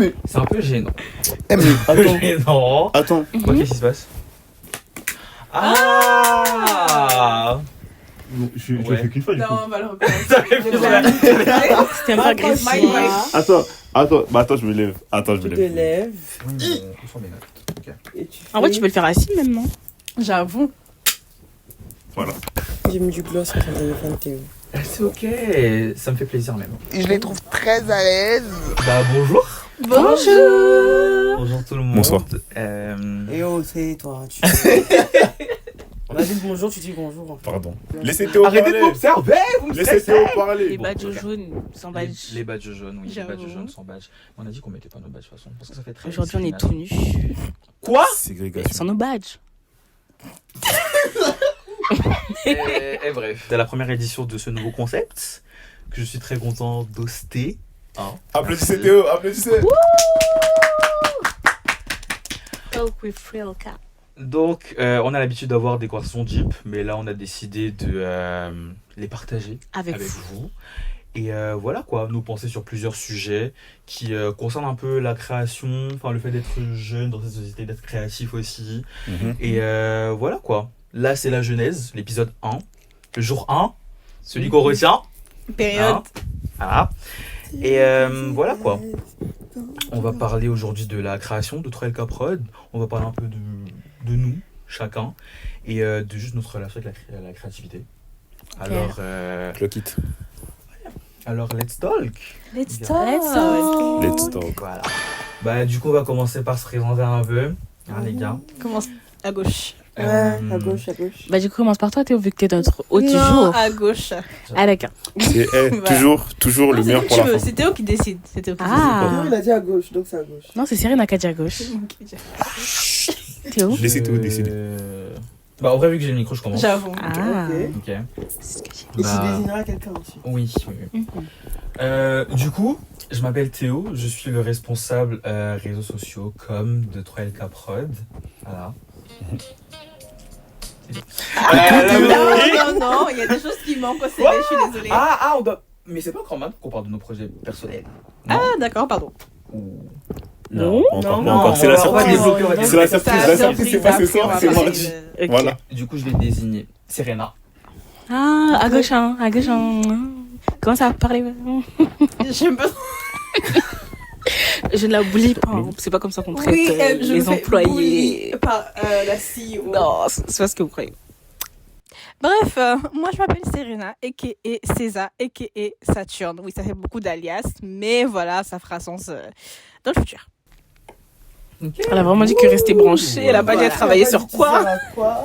mais. C'est un peu gênant. Mais attends. Gênant. Attends. Quoi, qu'est-ce qui se passe? Ah! Je Ouais. fais qu'une fois du coup. Non, on va le recommencer. C'était un peu agressif. Attends, je me lève. Tu te lèves Oui, mais on sent mes notes. Ok. et tu En vrai, fais- tu peux le faire assis même, non? J'avoue. Voilà. J'ai mis du gloss sur ton téléphone, Théo. C'est ok, ça me fait plaisir même. Je les trouve très à l'aise. Bah bonjour. Bonjour. Bonjour tout le monde. Bonsoir. Et oh, c'est toi. On a dit bonjour, tu dis bonjour. Pardon. Laissez Théo Arrêtez de parler. m'observer, vous me Laissez stressez. Théo parler. Les Bon, badges d'accord. jaunes, sans badge. Les badges jaunes, oui, les J'avoue. badges jaunes sans badge. On a dit qu'on mettait pas nos badges de toute façon, parce que ça fait très... Aujourd'hui, on est tout nus. Quoi? Ségrégation. Sans nos badges. Et bref. C'est la première édition de ce nouveau concept, que je suis très content d'hoster. Hein. Applaudissez Merci. Théo, applaudissez. Talk with real cat. Donc, on a l'habitude d'avoir des conversations deep, mais là, on a décidé de les partager Avec avec vous. vous. Et voilà quoi, nous penser sur plusieurs sujets qui concernent un peu la création, enfin le fait d'être jeune dans cette société, d'être créatif aussi. Et voilà quoi. Là, c'est la genèse, l'épisode 1, le jour 1, celui qu'on retient. Période. Hein. Voilà. Et voilà quoi. On va parler aujourd'hui de la création de 3LK Prod. On va parler un peu de nous, chacun, et de juste notre relation avec la créativité. Alors, Clock it. alors, let's talk. Let's talk. Let's talk. Voilà. Bah, du coup, on va commencer par se présenter un peu, hein, les gars. Commence à gauche. Ouais, à gauche, à gauche. Bah, du coup, commence par toi, Théo, vu que t'es notre hôte du Non, jour. à gauche. Ah, d'accord. Et toujours le Non, c'est meilleur comme pour tu la veux, fin. c'est Théo qui décide. C'est Théo qui Ah. Non, il a dit à gauche, donc c'est à gauche. Non, c'est Serena qui a dit à gauche. décide. Théo. Laissez Théo décider. Bah, en vrai, vu que j'ai le micro, je commence. J'avoue. Ah. Ok. Ok. C'est ce que j'ai. Et Bah. tu désigneras quelqu'un aussi. Oui, oui, oui. Mhm. Du coup, je m'appelle Théo, je suis le responsable réseaux sociaux com de 3LK Prod. Voilà. Non, il y a des choses qui manquent au CV, je suis désolée. On doit... Mais c'est pas encore maintenant qu'on parle de nos projets personnels. Ah, d'accord, pardon. Ou... Non, encore, non, pas encore. C'est la on va surprise. développer, on va C'est la développer. surprise. La surprise, c'est pas ce après, on soir, va c'est passer mardi. le- Ok. Voilà. Du coup, je vais désigner Serena. Ah, à gauche, hein, à gauche, hein. Comment ça va parler? J'aime pas. Je ne la bully pas, hein. C'est pas comme ça qu'on traite Oui, je les me fais employés. bully par la CEO. Non, c'est pas ce que vous croyez. Bref, moi je m'appelle Serena, a.k.a. César, a.k.a. Saturne. Oui, ça fait beaucoup d'alias, mais voilà, ça fera sens dans le futur. Elle a vraiment dit que rester branchée. Elle a pas dit à Voilà. travailler sur quoi?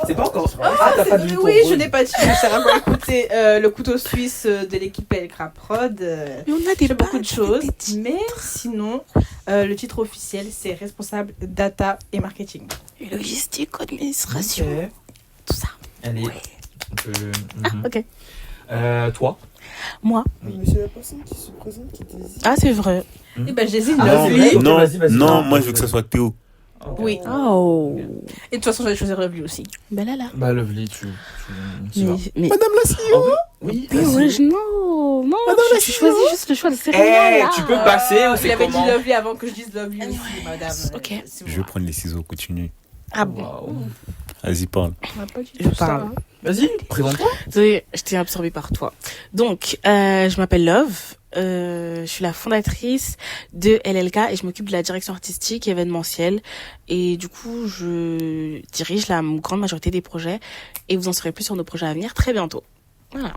C'est pas encore... Ah, t'as pas de Oui, je n'ai pas dit. Ça va pas écouter le couteau suisse de l'équipe LK Prod. Mais on a des Fait beaucoup de badges, choses, des titres. mais sinon, le titre officiel, c'est responsable data et marketing. Et logistique, administration, Ok. tout ça. Allez. Ouais. Ok. Ok. Toi. Moi. Oui. Mais c'est la personne qui se présente qui désigne. Ah, c'est vrai. Et ben, je désigne Ah, Lovely. ouais. Ok, Non, vas-y. non, moi je veux que ça soit Théo. Ok. Oui. Oh. Et de toute façon, j'allais choisir Lovely aussi. Ben là, là. Bah, Lovely, tu vas. Mais Madame la CEO. Oui, mais vas-y. ouais, non, non, tu choisis juste le choix de Eh, Serena, là. tu peux passer ou Il c'est avait dit comment? Lovely avant que je dise Lovely aussi, Anyways, madame. ok. C'est Je vais prendre les ciseaux, continue. Ah bon. Waouh. Vas-y, parle. Je parle. Vas-y, présente-toi. Désolée, je t'ai absorbée par toi. Donc, je m'appelle Love. Je suis la fondatrice de LLK et je m'occupe de la direction artistique et événementielle. Et du coup, je dirige la grande majorité des projets et vous en saurez plus sur nos projets à venir très bientôt. Voilà.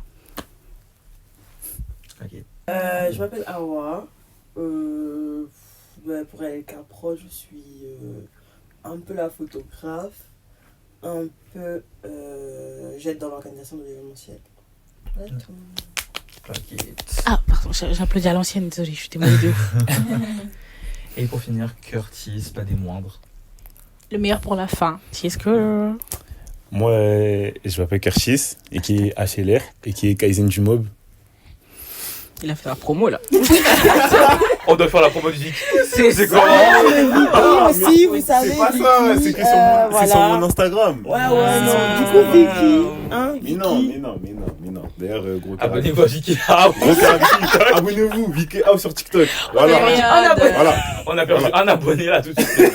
Ok. Je m'appelle Awa. Pour LK Pro, je suis un peu la photographe, un peu j'aide dans l'organisation de l'événementiel. Voilà tout. Ok. Ah, pardon, j'applaudis à l'ancienne, désolée, je suis désolée de ouf. Et pour finir, Curtis, pas des moindres. Le meilleur pour la fin. Est-ce que... Moi, je m'appelle Kershis, et qui est HLR, et qui est Kaizen du Mob. Il a fait la promo, là. On doit faire la promo du Vic. C'est Ah, mais Vicky aussi, vous savez. C'est pas ça, Vicky, c'est que sur mon, c'est sur voilà. mon Instagram. Ouais, non. Du coup, Vicky. Hein, Mais Vicky. non. D'ailleurs, gros caractère. Abonnez-vous à Vicky House. Gros caractère. Abonnez-vous, Vicky House sur TikTok. Voilà. Période. Voilà. On a perdu un abonné là tout de suite.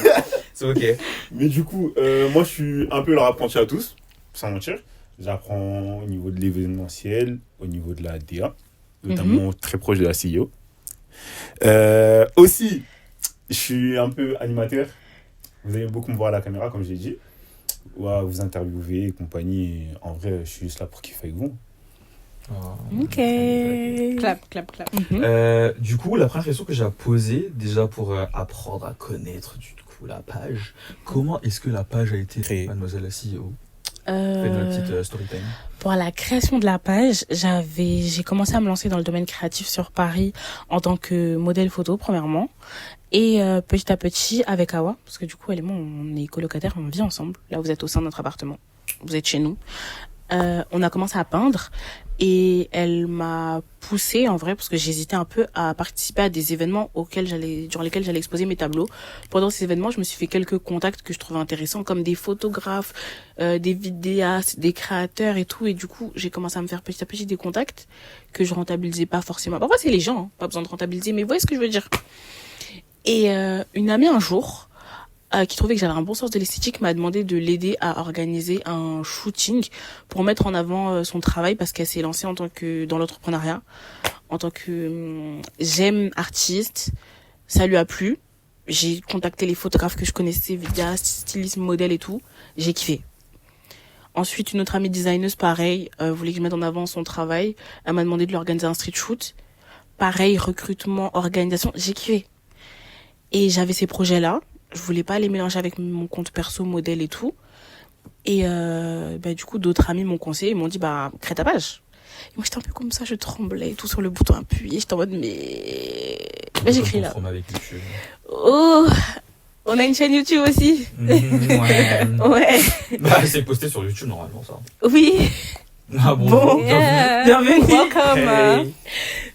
C'est ok. Mais du coup, moi, je suis un peu leur apprenti à tous, sans mentir. J'apprends au niveau de l'événementiel, au niveau de la DA, notamment très proche de la CEO. Aussi, je suis un peu animateur. Vous allez beaucoup me voir à la caméra, comme j'ai dit. Ouais, vous interviewer et compagnie. Et en vrai, je suis juste là pour kiffer avec vous. Ok. Clap, clap, clap. Du coup, la première question que j'ai à poser, déjà pour apprendre à connaître du coup la page, comment est-ce que la page a été créée, mademoiselle la CEO? Faites-nous la petite story time. Pour la création de la page, j'ai commencé à me lancer dans le domaine créatif sur Paris en tant que modèle photo, premièrement. Et petit à petit, avec Awa, parce que du coup, elle et moi, on est colocataires, on vit ensemble. Là, vous êtes au sein de notre appartement. Vous êtes chez nous. On a commencé à peindre et elle m'a poussée en vrai parce que j'hésitais un peu à participer à des événements durant lesquels j'allais exposer mes tableaux. Pendant ces événements, je me suis fait quelques contacts que je trouvais intéressants comme des photographes, des vidéastes, des créateurs et tout. Et du coup, j'ai commencé à me faire petit à petit des contacts que je rentabilisais pas forcément. Parfois, c'est les gens, hein, pas besoin de rentabiliser, mais vous voyez ce que je veux dire. Et une amie un jour, qui trouvait que j'avais un bon sens de l'esthétique, m'a demandé de l'aider à organiser un shooting pour mettre en avant son travail parce qu'elle s'est lancée dans l'entrepreneuriat en tant que j'aime artiste. Ça lui a plu. J'ai contacté les photographes que je connaissais, vidéastes, stylistes, modèles et tout. J'ai kiffé. Ensuite, une autre amie designeuse, pareil, voulait que je mette en avant son travail. Elle m'a demandé de lui organiser un street shoot. Pareil, recrutement, organisation, j'ai kiffé. Et j'avais ces projets-là. Je voulais pas les mélanger avec mon compte perso, modèle et tout. Et du coup, d'autres amis m'ont conseillé, ils m'ont dit, crée ta page. Et moi, j'étais un peu comme ça, je tremblais et tout sur le bouton appuyé. J'étais en mode, mais j'écris là. Avec YouTube. Oh, on a une chaîne YouTube aussi. Ouais. Ouais. C'est posté sur YouTube normalement, ça. Oui. Ah bon, Bienvenue. Welcome. Hey.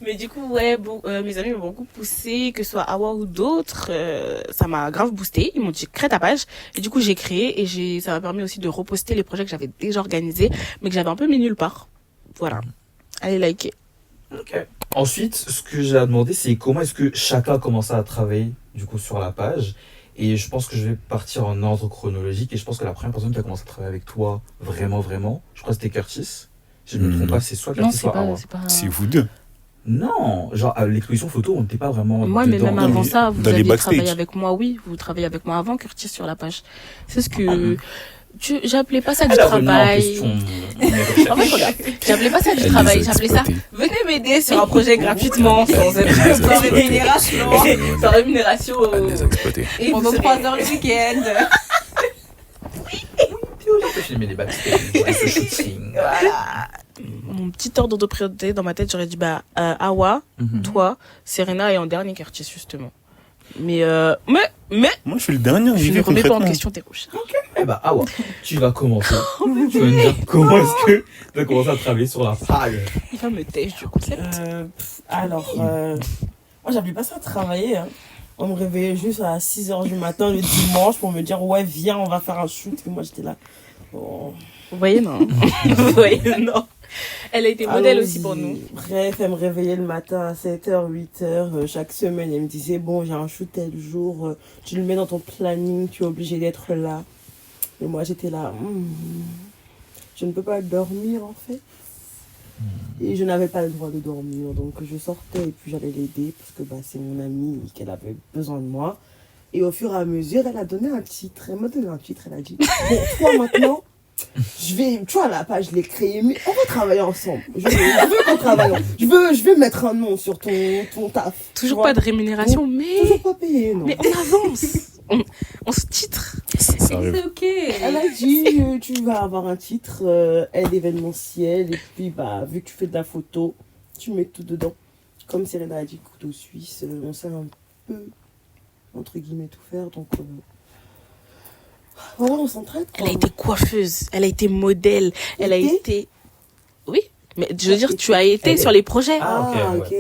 Mais du coup, mes amis m'ont beaucoup poussé, que ce soit Awa ou d'autres, ça m'a grave boosté. Ils m'ont dit, crée ta page. Et du coup, j'ai créé et ça m'a permis aussi de reposter les projets que j'avais déjà organisés, mais que j'avais un peu mis nulle part. Voilà. Allez liker. Ok. Ensuite, ce que j'ai à demander, c'est comment est-ce que chacun a commencé à travailler du coup sur la page. Et je pense que je vais partir en ordre chronologique. Et je pense que la première personne qui a commencé à travailler avec toi, vraiment, je crois que c'était Curtis. Si je ne me trompe pas, c'est soit Curtis, Non, soit Awa. c'est pas... C'est vous deux. Non, genre à l'exposition photo, on n'était pas vraiment Moi, mais dedans. même avant ça, vous dans les aviez backstage. travaillé avec moi, oui. Vous travaillez avec moi avant Curtis sur la page. C'est ce que... J'appelais pas ça du Elle a remis en travail. question En fait, regarde, j'appelais pas ça du travail, j'appelais ça venez m'aider sur un projet gratuitement, sans rémunération. Sans rémunération. Et Pendant vous 3 serez- heures le week-end. J'ai pu filmer les backstage, ce shooting. Mon petit ordre de priorité dans ma tête, j'aurais dit Awa, toi, Serena et en dernier Curtis justement. Mais Moi, je suis le dernier. je j'y ne vais remets pas en concrètement. question tes rouges. Eh bah, Awa, tu vas commencer. Tu vas me dire comment est-ce que tu as commencé à travailler sur la page. Il va me têche du concept. Moi, j'appelais pas ça travailler. Hein. On me réveillait juste à 6h du matin le dimanche pour me dire, ouais, viens, on va faire un shoot. Et moi, j'étais là. Oh. Vous voyez, non. Vous voyez, non. Elle a été modèle Allons-y. aussi pour nous. Bref, elle me réveillait le matin à 7h, 8h. Chaque semaine, elle me disait, bon, j'ai un shoot tel jour. Tu le mets dans ton planning, tu es obligé d'être là. Et moi, j'étais là. Je ne peux pas dormir, en fait. Et je n'avais pas le droit de dormir. Donc, je sortais et puis j'allais l'aider parce que c'est mon amie et qu'elle avait besoin de moi. Et au fur et à mesure, elle a donné un titre. Elle m'a donné un titre. Elle a dit, bon, toi, maintenant... tu vois, la page, je l'ai créée, mais on va travailler ensemble. Je veux qu'on travaille ensemble. Je veux mettre un nom sur ton taf. Toujours pas de rémunération, mais Toujours pas payé, non. on avance. On se titre. Ça arrive. C'est ok. Elle a dit, tu vas avoir un titre, aide événementielle, et puis, vu que tu fais de la photo, tu mets tout dedans. Comme Serena a dit, couteau suisse, on sait un peu, entre guillemets, tout faire, donc... Voilà, on s'entraide. Elle a été coiffeuse, elle a été modèle, elle a été... Oui, mais je veux dire, tu as été sur les projets. Ah, ok, ok.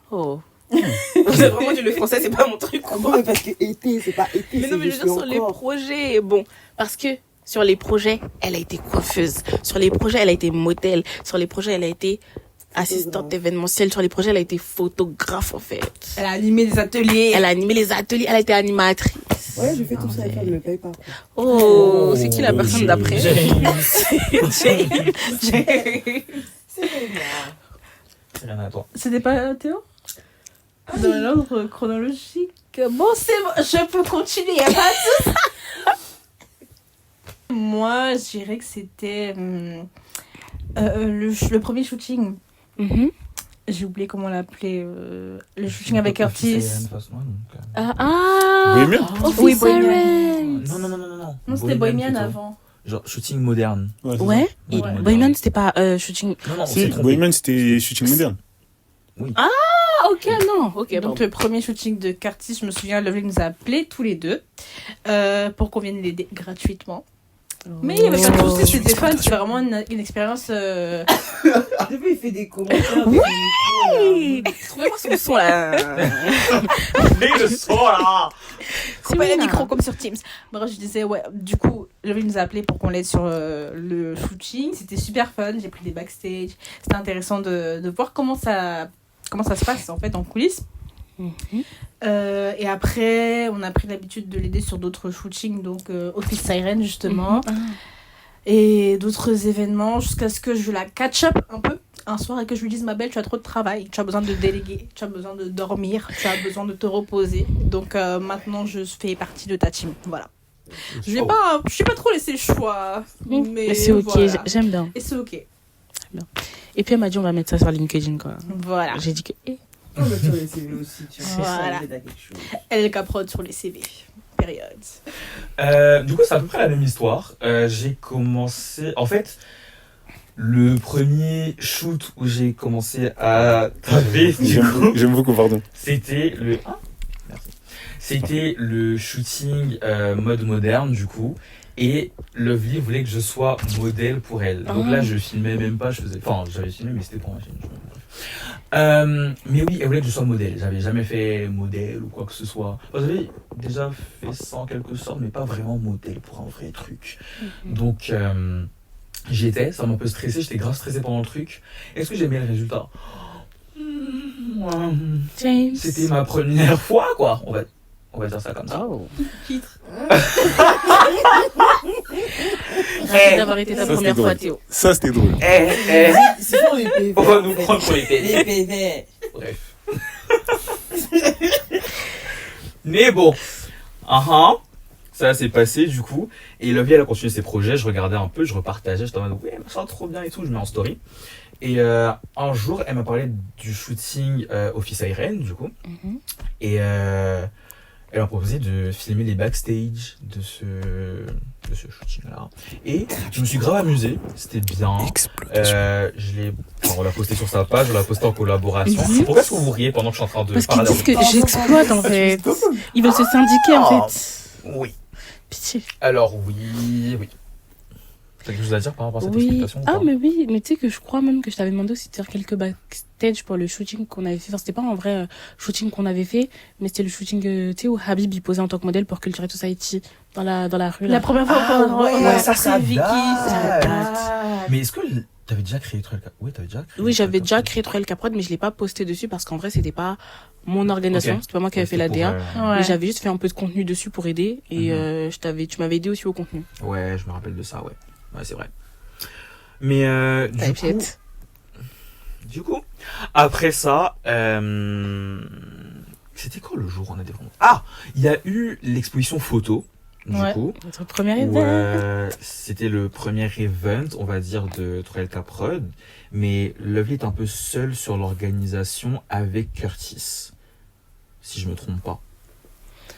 Oh. J'ai vraiment dit le français, c'est pas mon truc. Ah bon, mais parce que été, c'est pas été. Mais non, mais je veux dire sur les projets, bon, parce que sur les projets, elle a été coiffeuse. Sur les projets, elle a été modèle. Sur les projets, elle a été assistante événementielle sur les projets. Elle a été photographe, en fait. Elle a animé des ateliers. Elle a animé les ateliers. Elle a été animatrice. Ouais, je fais tout ça et elle ne me paye pas. Oh, c'est qui la personne d'après? C'est bien. Rien à toi. C'était pas Théo? Dans l'ordre chronologique. Bon, c'est bon, je peux continuer, y a pas de souci. Moi, je dirais que c'était le premier shooting. J'ai oublié comment on l'appelait. Le shooting avec Curtis. Bohemian Oui, Bohemian. Non. Non, c'était Bohemian plutôt. avant. Genre shooting moderne. Ouais, c'est Ouais. ça. Et Ouais. Bohemian, c'était pas shooting. Non, ça. Bohemian, c'était shooting moderne. Ah, ok, non. Ok, Donc, le premier shooting de Curtis, je me souviens, Lovely nous a appelés tous les deux pour qu'on vienne l'aider gratuitement. Mais il n'y avait pas de soucis, c'était fun, c'était vraiment une expérience. Depuis, il fait des commentaires. Oui. Trouvez-moi son son là. Mais le son là. Coupez les micros comme sur Teams. Bref, je disais, ouais, du coup, Lovely nous a appelés pour qu'on l'aide sur le shooting. C'était super fun, j'ai pris des backstage. C'était intéressant de voir comment ça se passe en fait en coulisses. Et après, on a pris l'habitude de l'aider sur d'autres shootings, donc Office Siren justement, et d'autres événements, jusqu'à ce que je la catch up un peu un soir et que je lui dise: ma belle, tu as trop de travail, tu as besoin de déléguer, tu as besoin de dormir, tu as besoin de te reposer. Donc maintenant, je fais partie de ta team. Voilà. Je n'ai pas, je suis pas trop laissé le choix, mais c'est ok, voilà. j'aime bien. Et c'est ok. Et puis elle m'a dit on va mettre ça sur LinkedIn quoi. Voilà. J'ai dit que On va sur les CV aussi, tu vois. Voilà. Ça aide à quelque chose. Elle est caprode sur les CV. Période. Du coup, c'est à peu près la même histoire. J'ai commencé. En fait, le premier shoot où j'ai commencé à taper, J'aime beaucoup, pardon. c'était le. Ah, merci. C'était le shooting mode moderne, du coup. Et Lovely voulait que je sois modèle pour elle. Donc là, je filmais même pas, j'avais filmé, mais c'était pour ma chaîne. Mais oui, elle voulait que je sois modèle. J'avais jamais fait modèle ou quoi que ce soit. Enfin, j'avais déjà fait ça en quelque sorte, mais pas vraiment modèle pour un vrai truc. Donc, j'y étais, ça m'a un peu stressé, j'étais grave stressé pendant le truc. Est-ce que j'aimais le résultat? James. C'était ma première fois, quoi. On va dire ça comme ça. Oh. Titre. Ravi d'avoir été ta Ça, première c'était fois drôle. Théo. Ça, c'était drôle. C'est pour les PV. On va nous prendre pour les télés. Les PV. Bref. Mais bon. Ça s'est passé du coup. Et Lovely, elle a continué ses projets. Je regardais un peu, je repartageais. J'étais en mode, ouais, ça trop bien et tout. Je mets en story. Et un jour, elle m'a parlé du shooting Office Siren, du coup. Et elle m'a proposé de filmer les backstage de ce shooting-là. Et je me suis grave amusé. C'était bien. On l'a posté sur sa page, on l'a posté en collaboration. Pourquoi est-ce que vous riez pendant que je suis en train de Parce qu'ils parler disent que j'exploite en fait. Ils veulent se syndiquer en fait. Oui. Pitié. Alors oui. T'as quelque chose à dire par rapport à cette Oui. explication ou Ah pas? mais oui, mais tu sais que je crois même que je t'avais demandé aussi de faire quelques backstage pour le shooting qu'on avait fait. Enfin, c'était pas un vrai shooting qu'on avait fait, mais c'était le shooting, tu sais, où Habib il posait en tant que modèle pour Culture Society dans la rue là. La première fois qu'on a sorti Vicky, ça date. date. Mais est-ce que t'avais déjà créé Troel Cap? Oui, t'avais déjà créé. Oui, j'avais déjà créé Troel Caprod, mais je l'ai pas posté dessus parce qu'en vrai, c'était pas mon organisation. Ok. C'était pas moi qui avais fait la DA. Ouais. Mais j'avais juste fait un peu de contenu dessus pour aider. Et tu m'avais aidé aussi au contenu. Ouais, je me rappelle de ça, ouais. Ouais, c'est vrai. Mais du coup, après ça, c'était quoi le jour où on a des vraiment... Ah, il y a eu l'exposition photo, du coup. Notre première Où, event. c'était le premier event, on va dire, de Troel Caprod. Mais Lovely est un peu seule sur l'organisation avec Curtis, si je me trompe pas.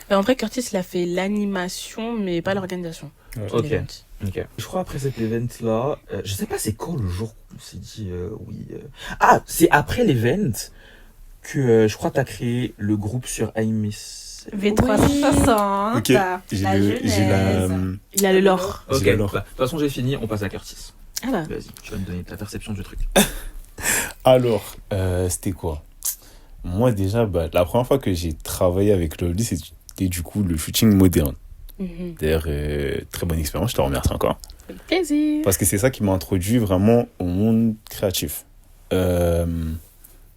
En vrai, Curtis, il a fait l'animation, mais pas l'organisation. Ouais. de Ok. l'event. Ok. Je crois après cet event-là, je sais pas c'est quand le jour où on s'est dit oui. Ah, c'est après l'event que je crois t'as créé le groupe sur iMiss. V360. Ok, j'ai Il a le lore. Ok, alors. bah, de toute façon j'ai fini, on passe à Curtis. Ah bah. Vas-y, tu vas me donner ta perception du truc. Alors, c'était quoi? Moi, déjà, la première fois que j'ai travaillé avec Lovely, c'était du coup le shooting moderne. D'ailleurs, très bonne expérience, je te remercie encore. Avec plaisir. Parce que c'est ça qui m'a introduit vraiment au monde créatif.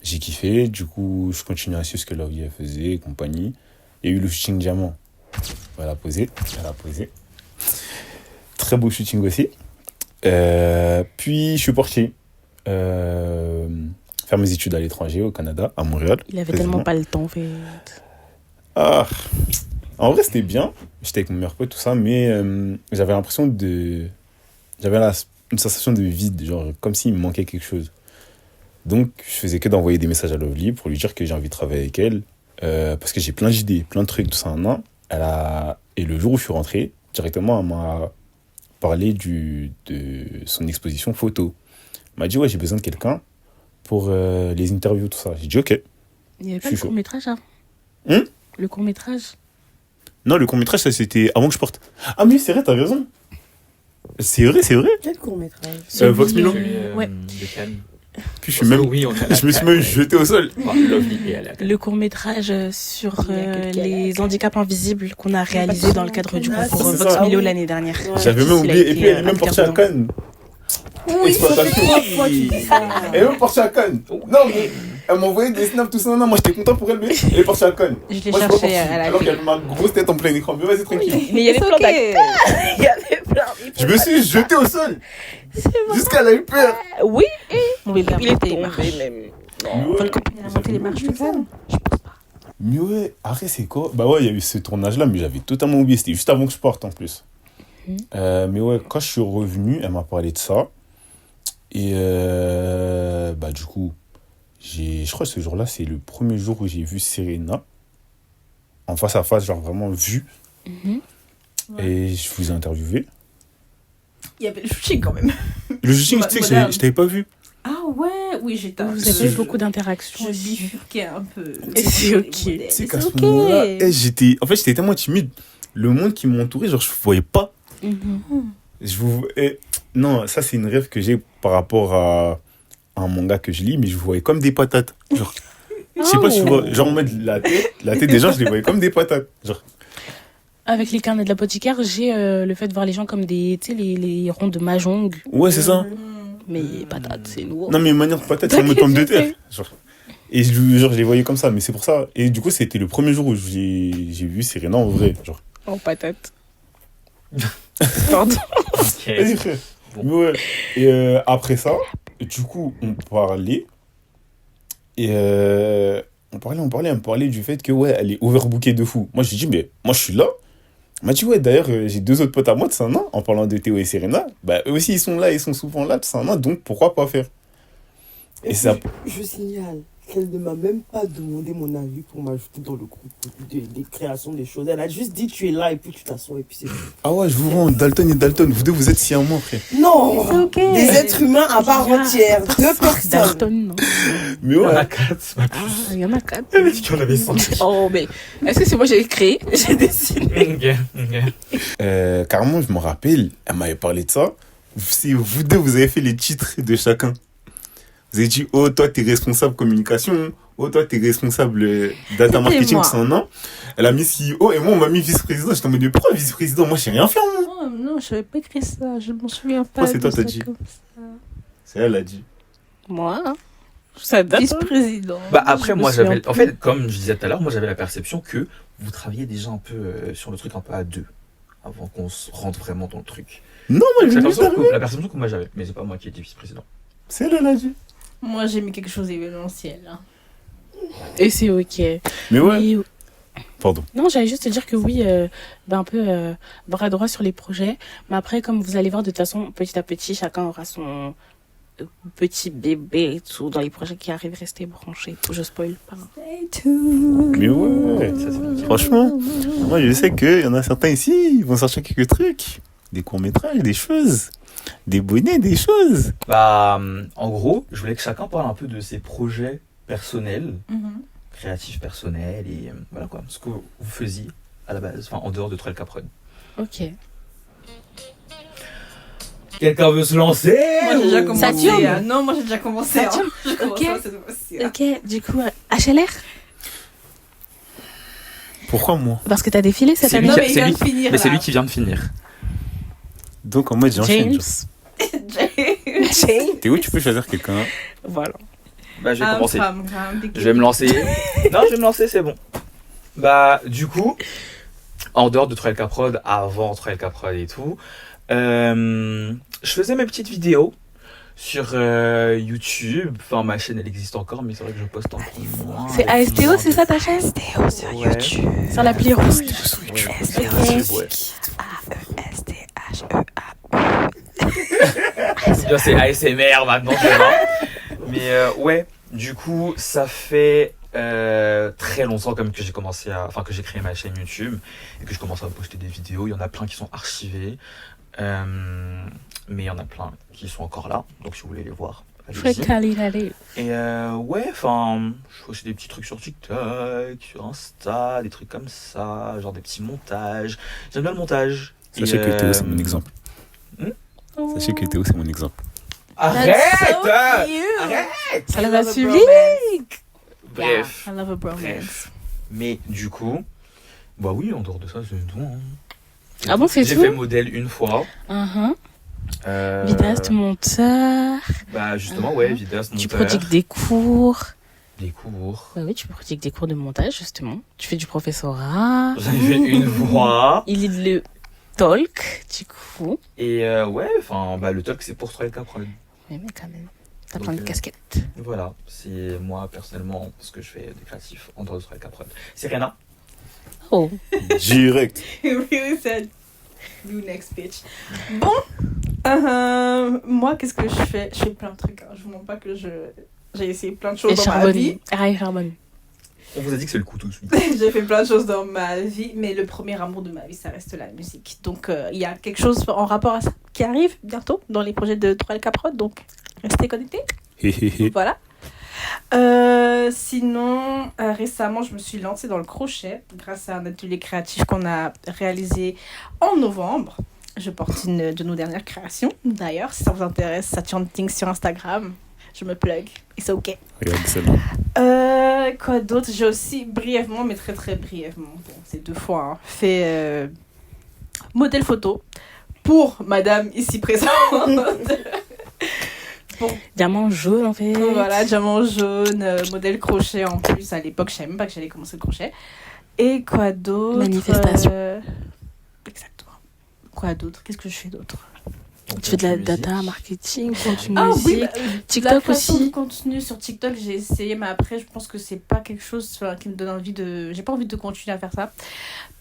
J'ai kiffé, du coup, je continue à suivre ce que Lovely elle faisait et compagnie. Il y a eu le shooting diamant. Elle a posé. Très beau shooting aussi. Puis, je suis parti faire mes études à l'étranger, au Canada, à Montréal. Il avait tellement pas le temps, en fait. Ah, en vrai, c'était bien. J'étais avec mon meilleur pote, tout ça, mais j'avais l'impression de... J'avais une sensation de vide, genre comme s'il me manquait quelque chose. Donc, je faisais que d'envoyer des messages à Lovely pour lui dire que j'ai envie de travailler avec elle. Parce que j'ai plein d'idées, plein de trucs, tout ça en un. Et le jour où je suis rentré, directement, elle m'a parlé de son exposition photo. Elle m'a dit, ouais, j'ai besoin de quelqu'un pour les interviews, tout ça. J'ai dit, ok. Il n'y avait pas le court-métrage avant Le court-métrage Non, le court-métrage, ça, c'était avant que je porte. Ah, mais c'est vrai, t'as raison. C'est vrai. Quel court-métrage Vox Milo. Ouais. De Cannes. Puis je me suis même jeté au sol. Le court-métrage sur les handicaps invisibles qu'on a réalisé dans le cadre du concours c'est Vox ça. Milo l'année dernière. J'avais même oublié. Et puis, elle est même partie à Cannes. Oui, ça fait 3 fois que tu dis ça. Elle est même partie à Cannes. Non, mais elle m'a envoyé des snaps, tout ça. Non, moi, j'étais content pour elle, mais elle est partie à Cannes. Je l'ai Moi, je suis pas cherché parti. à la Alors clé. qu'elle a ma grosse tête en plein écran. Mais vas-y, tranquille. Mais il y avait plein d'acteurs. Il y avait plein. Je me suis jeté au sol. Jusqu'à elle a eu peur. Oui. Oui, il a Il est monté les tombé marches. même. Il a monté les marches de Cannes. Mais ouais, après, c'est quoi? Bah ouais, il y a eu ce tournage-là, mais j'avais totalement oublié. C'était juste avant que je parte en plus. Mais ouais, quand je suis revenu, elle m'a parlé de ça. Et bah du coup, je crois que ce jour-là, c'est le premier jour où j'ai vu Serena en face à face, genre vraiment vu. Et je vous ai interviewé. Il y avait le shooting quand même. Le shooting, tu sais que je t'avais pas vu. Ah ouais, oui, j'étais un Vous peu- avez eu beaucoup d'interactions. Je aussi. bifurquais un peu. Et c'est ok. Tu sais qu'à C'est ce ok. moment-là, j'étais tellement timide. Le monde qui m'entourait, genre je voyais pas. Non, ça c'est une rêve que j'ai par rapport à un manga que je lis, mais je voyais comme des patates. Genre, je sais pas si tu vois, genre en mode la tête des gens, je les voyais comme des patates. Genre, Avec les carnets de l'apothicaire, j'ai le fait de voir les gens comme des, tu sais, les ronds de mahjong. ouais, c'est ça. Mais patates, c'est nouveau. Non, mais manière de patate, c'est en mode pomme de terre. Genre. Et je les voyais comme ça, mais c'est pour ça. Et du coup, c'était le premier jour où j'ai vu Serena en vrai. Genre, En patates. Pardon. vas-y frère. Mais ouais. Et après ça, du coup, on parlait. Et on parlait, elle me parlait du fait que, ouais, elle est overbookée de fou. Moi, j'ai dit, mais moi, je suis là. Elle m'a dit, ouais, d'ailleurs, j'ai 2 autres potes à moi de Saint-Nain, en parlant de Théo et Serena. Bah, eux aussi, ils sont là, ils sont souvent là de Saint-Nain, donc pourquoi pas faire? Et ça- puis, je signale qu'elle ne m'a même pas demandé mon avis pour m'ajouter dans le groupe des créations des choses. Elle a juste dit tu es là et puis tu t'assois et puis c'est tout. Ah ouais, je vous rends, Dalton et Dalton, vous deux, vous êtes si à moi, frère. Non, C'est ok. des êtres humains à part entière, 2 personnes. Dalton, non. Mais Il y en ouais. a 4. Ah, il y en a 4. Elle a dit qu'il y en avait 5. Oh, mais est-ce que c'est moi j'ai créé? J'ai dessiné. Carrément, je me rappelle, elle m'avait parlé de ça. Si vous deux, vous avez fait les titres de chacun. Vous avez dit, oh, toi, t'es responsable communication. Oh, toi, t'es responsable data marketing, moi. c'est un an. Elle a mis CEO et moi, on m'a mis vice-président. J'étais en mode, pourquoi vice-président? Moi, je sais rien faire, moi. Oh, non, je n'avais pas écrit ça. Je m'en souviens pas. Pourquoi c'est toi, de t'as ça dit comme ça. C'est elle, a dit. Moi, ça date. Vice-président. Bah après, Je me moi souviens j'avais. plus. En fait, comme je disais tout à l'heure, moi j'avais la perception que vous travailliez déjà un peu sur le truc un peu à deux. Avant qu'on se rentre vraiment dans le truc. Non, moi, C'est je la l'ai dit. perception que moi j'avais. Mais c'est pas moi qui étais vice-président. C'est elle, a dit. Moi, j'ai mis quelque chose d'événementiel. Hein. Et c'est ok. Mais ouais. Et- Pardon. Non, j'allais juste te dire que oui, un peu bras droit sur les projets. Mais après, comme vous allez voir, de toute façon, petit à petit, chacun aura son petit bébé et tout dans les projets qui arrivent. Restez branchés. Je spoil pas. Mais ouais. Ça, c'est nickel. Franchement, moi, je sais qu'il y en a certains ici, ils vont sortir quelques trucs. Des courts-métrages, des choses. Des bonnets, des choses. Bah, en gros, je voulais que chacun parle un peu de ses projets personnels, créatifs personnels et voilà quoi, ce que vous faisiez à la base, enfin en dehors de Troll Capron. Ok. Quelqu'un veut se lancer? Moi, j'ai déjà commencé. Saturne. hein. Non, moi, j'ai déjà commencé. hein. Saturne. Je commence Ok. pas cette fois-ci, hein. Ok, du coup, HLR. Pourquoi moi? Parce que t'as défilé cette C'est année. lui, Non, qui- mais il c'est vient lui- de finir, mais c'est là. lui qui vient de finir. Donc en mode j'enchaîne. James. genre. James. Théo, tu peux choisir quelqu'un. Voilà. Bah, je vais commencer. Je Je vais me lancer. Non, je vais me lancer, c'est bon. Bah, du coup, en dehors de 3LK Prod, avant 3LK Prod et tout, je faisais mes petites vidéos sur YouTube. Enfin, ma chaîne, elle existe encore, mais c'est vrai que je poste un peu moins. C'est ASTO, c'est ça ta chaîne? ASTO sur Ouais. YouTube. Sur l'appli rouge. Ouais. Bien, c'est ASMR maintenant, c'est vrai. Mais ouais, du coup, ça fait très longtemps comme que j'ai commencé à, enfin que j'ai créé ma chaîne YouTube et que je commence à poster des vidéos. Il y en a plein qui sont archivées, mais il y en a plein qui sont encore là. Donc si vous voulez les voir, allez-y. Et ouais, enfin, je fais aussi des petits trucs sur TikTok, sur Insta, des trucs comme ça, genre des petits montages. J'aime bien le montage. Sachez que Théo, c'est mon exemple. Sachez que Théo, c'est mon exemple. Arrête! So Arrête! Ça l'a suivi. Bref. I love a bromance. Bref. Mais du coup, bah oui, en dehors de ça, c'est tout. Hein. Ah bon, c'est J'ai tout? fait modèle une fois. Vidéaste, monteur. Bah justement, ouais, vidéaste, monteur. Tu prodigues des cours. Des cours. Bah oui, tu prodigues des cours de montage, justement. Tu fais du professorat. J'en ai fait une fois. Il est le talk, du coup. Et ouais, enfin, bah le talk, c'est pour 3LK Prod. Mais quand même, t'as Donc, plein de casquettes. Voilà, c'est moi, personnellement, ce que je fais des créatifs en dehors de 3LK Prod. C'est Rena. Oh. Direct. really said, you next bitch. Bon, moi, qu'est-ce que je fais? Je fais plein de trucs. Hein. Je vous mens pas que j'ai essayé plein de choses dans ma vie. Charbonne. On vous a dit que c'est le couteau suisse. J'ai fait plein de choses dans ma vie, mais le premier amour de ma vie, ça reste la musique. Donc, il y a quelque chose en rapport à ça qui arrive bientôt dans les projets de 3LK Prod. Donc, restez connectés. Voilà. Sinon, récemment, je me suis lancée dans le crochet grâce à un atelier créatif qu'on a réalisé en novembre. Je porte une de nos dernières créations. D'ailleurs, si ça vous intéresse, Saturning sur Instagram. Je me plug. Et c'est OK. Regarde celle-là. Quoi d'autre? J'ai aussi brièvement, mais très très brièvement, bon, c'est 2 fois, hein, fait modèle photo pour madame ici présente. Pour... Diamant jaune, en fait. Voilà, diamant jaune, modèle crochet en plus. À l'époque, je savais même pas que j'allais commencer le crochet. Et quoi d'autre? Manifestation. Exactement. Quoi d'autre? Qu'est-ce que je fais d'autre? Tu fais de la data, marketing, contenu Ah musique. oui, TikTok la création aussi. de contenu sur TikTok, j'ai essayé, mais après, je pense que c'est pas quelque chose qui me donne envie de... J'ai pas envie de continuer à faire ça.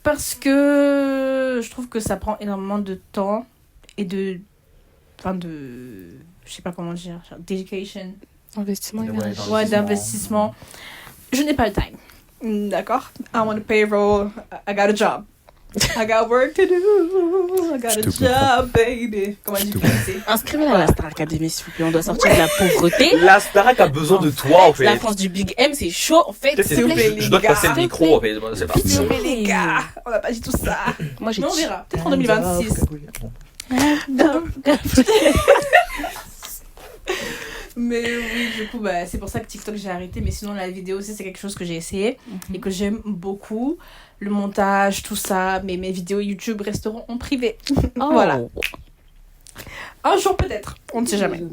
Parce que je trouve que ça prend énormément de temps et de... Enfin, de... Je sais pas comment dire. Genre, dedication. Investissement Ouais, énergie. Ouais, d'investissement. Je n'ai pas le time. D'accord? I'm on a payroll. I got a job. I got work to do. I got Je a te job, baby. Comment Je dit te français? Inscrivez-la à la Star Academy, s'il vous plaît. On doit sortir de la pauvreté. La Starac a besoin de toi, en fait. La France du Big M, c'est chaud, en fait. Peut-être S'il vous plaît, je dois te les passer gars. le micro, en fait. C'est parti. S'il vous plaît, les gars. On n'a pas dit tout ça. Moi, j'ai Mais on dit. verra. Peut-être en 2026. Mais oui, du coup, bah, c'est pour ça que TikTok, j'ai arrêté. Mais sinon, la vidéo aussi, c'est quelque chose que j'ai essayé et que j'aime beaucoup. Le montage, tout ça. Mais mes vidéos YouTube resteront en privé. Oh. Voilà. Un jour, peut-être. On ne sait jamais.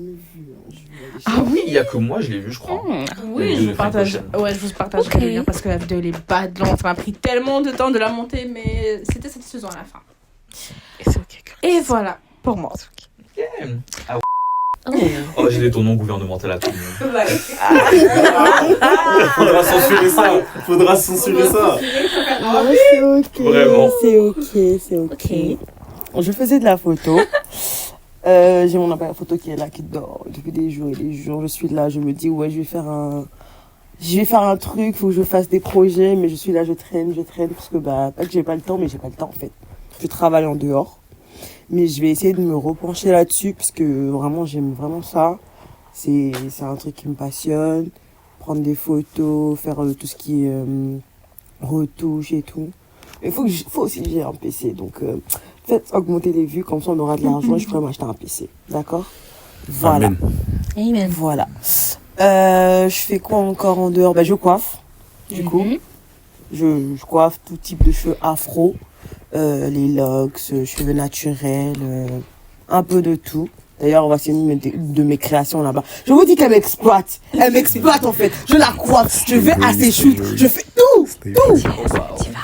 Ah oui, il y a que moi, je l'ai vu, je crois. Oui, je vous partage. Ouais, je vous partagerai le lien parce que la vidéo, elle est badante. Ça m'a pris tellement de temps de la monter, mais c'était satisfaisant à la fin. Et c'est ok. Et voilà, pour moi. Ah oh, j'ai des ton nom gouvernemental à tout le monde. Faudra censurer ça. Faudra censurer ça. Non, c'est ok. Vraiment. C'est ok, c'est ok. Je faisais de la photo. J'ai mon appareil photo qui est là, qui dort depuis des jours et des jours. Je suis là, je me dis, ouais, je vais faire un truc, faut que je fasse des projets, mais je suis là, je traîne, parce que, bah, pas que j'ai pas le temps, mais j'ai pas le temps, en fait. Je travaille en dehors. Mais je vais essayer de me repencher là-dessus, parce que vraiment, j'aime vraiment ça. C'est un truc qui me passionne. Prendre des photos, faire tout ce qui est retouche et tout. Mais faut aussi que j'ai un PC, donc faites augmenter les vues, comme ça on aura de l'argent et je pourrais m'acheter un PC. D'accord? Voilà. Amen. Amen. Voilà. Je fais quoi encore en dehors? Bah, je coiffe, du coup. Je coiffe tout type de cheveux afro, les locks, cheveux naturels, un peu de tout. D'ailleurs, voici une de mes créations là-bas. Je vous dis qu'elle m'exploite. Elle m'exploite en fait. Je la coiffe. Je vais à ses shoots. Je fais tout.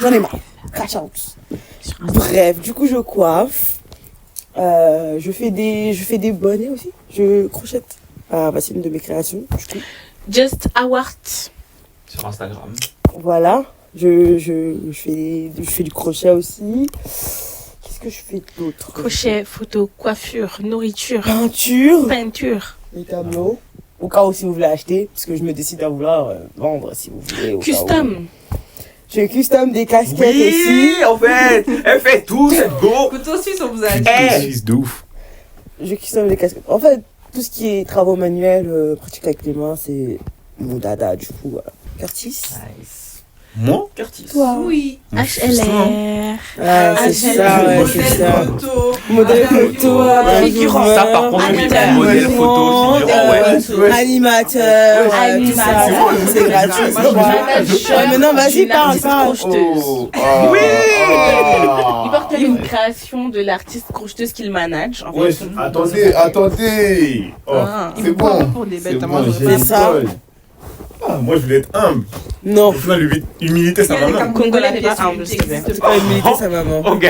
J'en ai marre. Catch out. Bref, du coup, je coiffe. Je fais des bonnets aussi. Je crochette. Voici une de mes créations. Du coup. Just Award. Sur Instagram. Voilà. Je fais du crochet aussi. Qu'est-ce que je fais d'autre? Crochet, photo, coiffure, nourriture, Peinture. Les tableaux. Au cas où si vous voulez acheter, parce que je me décide à vouloir vendre si vous voulez. Custom. Je custom des casquettes aussi. En fait, elle fait tout, cette go. Couteau suisse, on vous a dit. Fils de ouf. Je custom des casquettes. En fait, tout ce qui est travaux manuels, pratique avec les mains, c'est mon dada, du coup. Voilà. Curtis. Nice. Moi Curtis. Oui. HLR. C'est ça, ouais, c'est ça. Photo. Modèle photo, figurant. Ça, par contre, Animateur. modèle photo, figurant, ouais. Animateur, tout ça. C'est gratuit. Mais non, vas-y, parle. Oui. Il porte une création de l'artiste crocheteuse qu'il manage. En Ouais, fait. attendez. C'est bon. Pour des C'est bêtes, bon, moi, je j'ai veux C'est ça. moi, je voulais être humble. Non, Au final, l'humilité, ça va mal. Congolais n'est pas humble, s'il te plaît. c'est pas humilité, sa maman. Ok.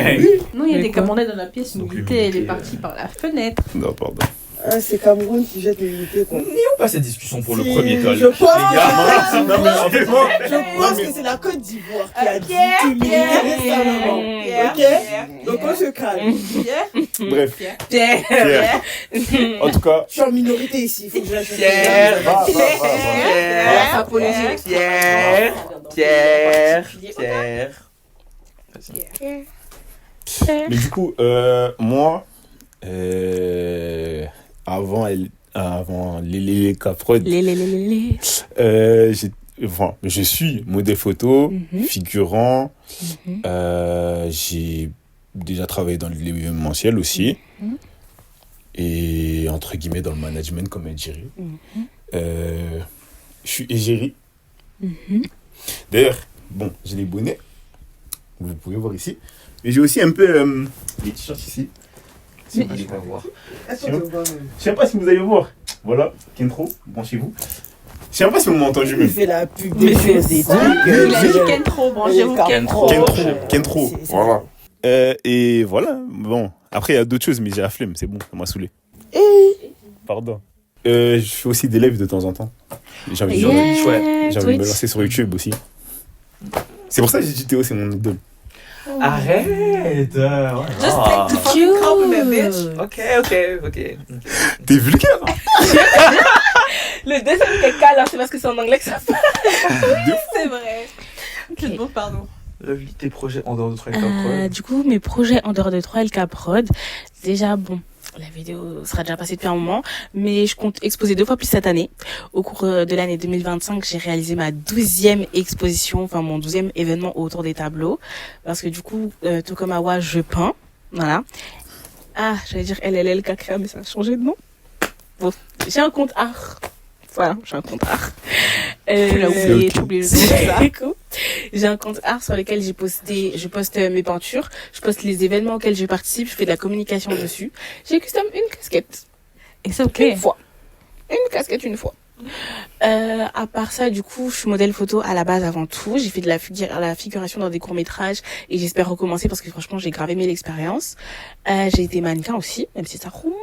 Non, il y a Mais des quoi? Camerounais dans la pièce. Donc, L'humilité, elle est l'humilité, partie par la fenêtre. Non, pardon. C'est Cameroun qui jette l'humilité, quoi. Pas cette discussion pour le Si, premier call. je pense. Les gars, Non, mais en fait, moi. Je pense que c'est la Côte d'Ivoire qui a dit humilité, sa maman. Ok? Donc on se calme. Bref, Pierre. Pierre. En tout cas, Je suis en minorité ici, il faut que je la cherche. Pierre. va. Mais du coup, moi, avant les caprod, je suis modèle photo, figurant. J'ai déjà travaillé dans l'événementiel aussi. Et entre guillemets dans le management, comme elle dirait. Je suis égérie. D'ailleurs, bon, j'ai les bonnets. Vous pouvez voir ici. Mais j'ai aussi un peu les t-shirts ici. Si vous allez voir. Je sais pas si vous allez voir. Voilà, Kentro, branchez-vous. Je sais pas si vous m'avez entendu Il même. fait la pub des choses des Il a dit Kentro, branchez-vous Kentro. Kentro, voilà. Et voilà, bon. Après, il y a d'autres choses, mais j'ai la flemme, c'est bon, ça m'a saoulé. Pardon. Je fais aussi des lives de temps en temps. J'ai envie, j'ai envie de me lancer sur YouTube aussi. C'est pour ça que j'ai dit Théo, c'est mon idole. Arrête. Just take the fucking compliment, bitch. Ok. T'es vulgaire, hein? Le deuxième caca, alors c'est parce que c'est en anglais que ça passe. C'est vrai. C'est bon, pardon. Lovely, tes projets en dehors de 3 Du coup, mes projets en dehors de 3LK Prod, déjà, bon, la vidéo sera déjà passée depuis un moment, mais je compte exposer 2 fois plus cette année. Au cours de l'année 2025, j'ai réalisé ma 12e exposition, enfin mon 12e événement autour des tableaux, parce que du coup, tout comme Awa, je peins, voilà. J'allais dire LLLK, mais ça a changé de nom. Bon, j'ai un compte art. Voilà, j'ai un compte art. Tu l'as oublié, tu oublies le nom. Cool. J'ai un compte art sur lequel je poste mes peintures, je poste les événements auxquels je participe, je fais de la communication dessus. J'ai custom une casquette. Et c'est ok. Une fois. Une casquette une fois. À part ça, du coup, je suis modèle photo à la base avant tout. J'ai fait de la figuration dans des courts-métrages et j'espère recommencer parce que franchement, j'ai grave aimé l'expérience. J'ai été mannequin aussi, même si ça remonte.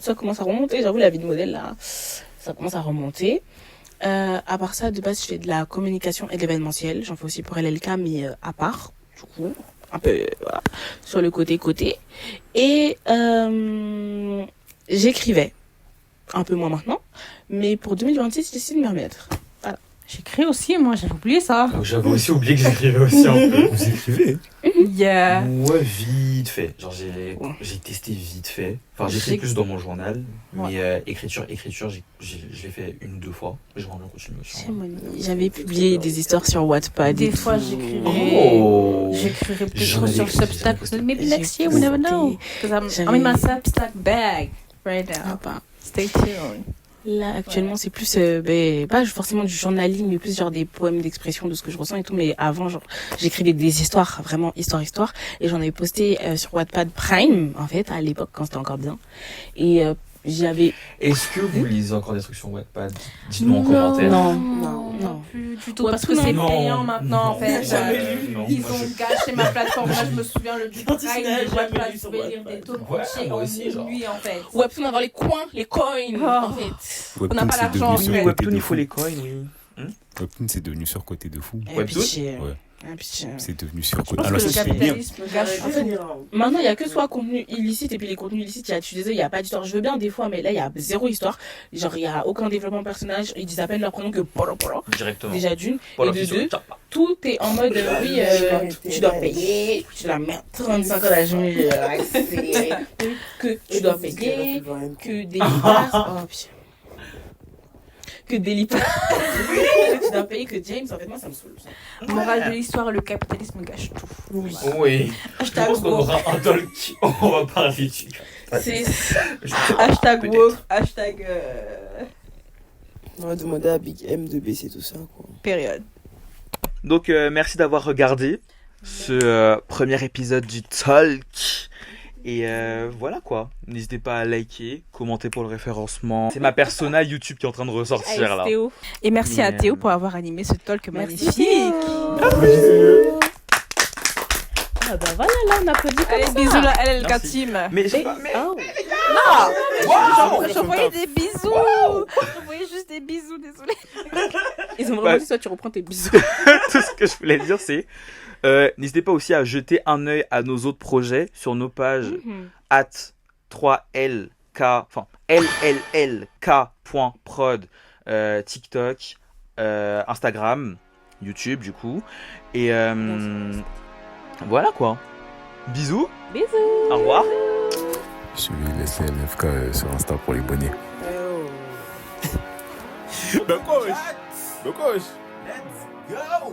Ça commence à remonter, j'avoue, la vie de modèle, là, ça commence à remonter. À part ça, de base, je fais de la communication et de l'événementiel. J'en fais aussi pour LLK, mais à part, du coup, un peu, voilà, sur le côté. Et j'écrivais, un peu moins maintenant, mais pour 2026, j'essaie de m'y remettre. Voilà. J'écris aussi, moi, j'avais oublié ça. J'avais aussi oublié que j'écrivais aussi un peu. Vous écrivez? Yeah. Ouais, vite fait. Genre, j'ai testé vite fait. Enfin, j'écris plus dans mon journal. Mais écriture, je l'ai fait 1 ou 2 fois. Mais j'aimerais bien continuer aussi. J'avais publié des histoires sur Wattpad. Des fois, j'écrirais peut-être sur Substack. Maybe next year, we never know. Because I'm in my Substack bag right now. Stay tuned. Là, actuellement, c'est plus, pas forcément du journaling, mais plus genre des poèmes d'expression de ce que je ressens et tout. Mais avant, genre, j'écrivais des histoires, vraiment histoire. Et j'en avais posté sur Wattpad Prime, en fait, à l'époque, quand c'était encore bien. Et j'avais... Est-ce que vous lisez encore des trucs sur Wattpad? Dites-nous en Non. commentaire. Non. Plus du tout. Ouais, Parce que non. c'est Non. payant maintenant, en fait. Jamais lu. Non, Ils moi, ont gâché ma plateforme. Moi, je me souviens, le du Quand il Prime, s'est de jamais Wattpad, lu je sur pouvais lire Wattpad. des taux de Ouais, coaching moi en aussi, genre. nuit, en fait. Webtoon, avoir les coins, les coins, en fait. Webtoon, n'a pas c'est l'argent, devenu en fait. surcoté Webtoon, de il faut fou. les coins, oui. Webtoon, c'est devenu surcoté de fou. Un Webtoon? pitié. Ouais. Un pitié. C'est devenu Je surcoté. pense Alors, que le ça, c'est bien. capitalisme gâche. En fait, Maintenant, il n'y a que soit contenu illicite et puis les contenus illicites, je suis désolée, il n'y a pas d'histoire. Je veux bien des fois, mais là, il y a zéro histoire. Genre, il n'y a aucun développement de personnage. Ils disent à peine leur prénom que polo. Directement. Déjà d'une. Pour Et la de fiction, deux, tchap. tout est en mode, oui, tu dois payer, tu dois mettre 35 ans d'âge, que tu dois payer, que des lipas. Oh, putain. Que des lipas. Tu dois payer que James, en fait, moi, ça me saoule. Ça. Morale de l'histoire, le capitalisme gâche tout. Oui. Oui. Je Hashtag pense qu'on woke. aura un talk. On va parler du. C'est Hashtag Peut-être. woke. Hashtag On va demander à Big M de baisser tout ça, quoi. période. Donc, merci d'avoir regardé ce premier épisode du Talk. Et voilà quoi. N'hésitez pas à liker, commenter pour le référencement. C'est ma persona YouTube qui est en train de ressortir là. Théo. Et merci à Mais, Théo pour avoir animé ce talk Merci. magnifique. Ah bah voilà, là, on applaudit comme Allez, ça. bisous la LLK Merci. team. Mais j'ai pas. Mais... Oh. J'envoyais des bisous. J'envoyais juste des bisous, désolé. Ils ont Bah, vraiment dit, soit tu reprends tes bisous. Tout ce que je voulais dire, c'est n'hésitez pas aussi à jeter un œil à nos autres projets sur nos pages @3lk, enfin llk.prod, TikTok, Instagram, YouTube du coup. Et voilà quoi. Bisous. Bisous. Au revoir. Suivez les CLFK sur Insta pour les bonnets. Oh. Ben coach. Let's go.